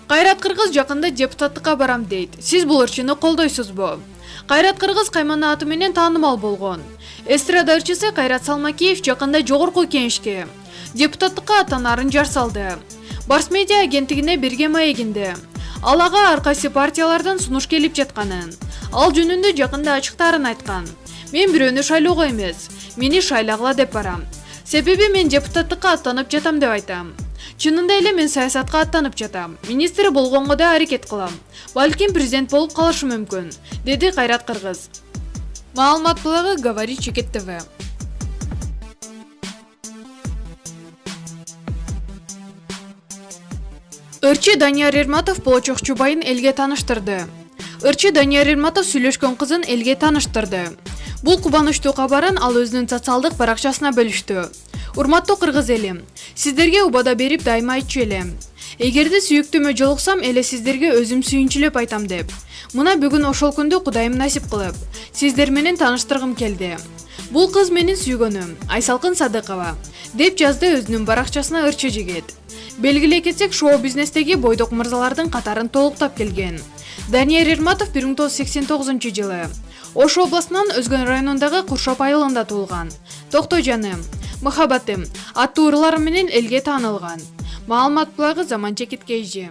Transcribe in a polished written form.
Кайрат Кыргыз жакында депутаттыкка барам дейт. Сиз бул ырчыны колдойсузбу? Кайрат Кыргыз каймана аты менен таанымал болгон. Эстрада ырчысы Кайрат Салмакиев жакында жогорку кеңешке депутаттыкка аттанаарын жар салды. Барс медиа агенттигине берген маегинде ал ага ар кайсы партиялардан сунуш келип жатканын, ал жөнүндө жакында ачыктарын айткан. Мен бирөөнү шайлоого эмес, мени шайлагыла деп барам. Себеби мен депутаттыкка аттанып жатам деп айтам. Чынында эле мен саясатка аттанып жатам. Министр болгонго да аракет кылам. Балким президент болуп калышым мүмкүн, деди Кайрат Кыргыз. Маалымат булагы Говорит Чекит ТВ. Ырчы Данияр Эрматов болочок жубайын элге тааныштырды. Ырчы Данияр Эрматов сүйлөшкөн кызын элге тааныштырды. Бул кубанычтуу кабарын ал өзүнүн социалдык баракчасына бөлүштү. Урматтуу кыргыз элим, сиздерге убада берип дайыма айтчу элем. Эгерде сүйүктүмө жолуксам эле сиздерге өзүм сүйүнчүлөп айтам деп. Мына бүгүн ошол күндү Кудайым насип кылып, сиздер менен тааныштыргым келди. Бул кыз менин сүйгөнүм, Айсалкын Садыкова, деп жазды өзүнүн баракчасына ырчы жигит. Белгилей кетсек, шоу-бизнестеги бойдок мырзалардын катарын толуктап келген. Данияр Эрматов 1989 жылы Ош областынан Өзгөн районундагы Куршоп айылында туулган. Токто жаным, махаббатым аттуу ырлары менен элге таанылган. Маалымат булагы Заман Чекит KG.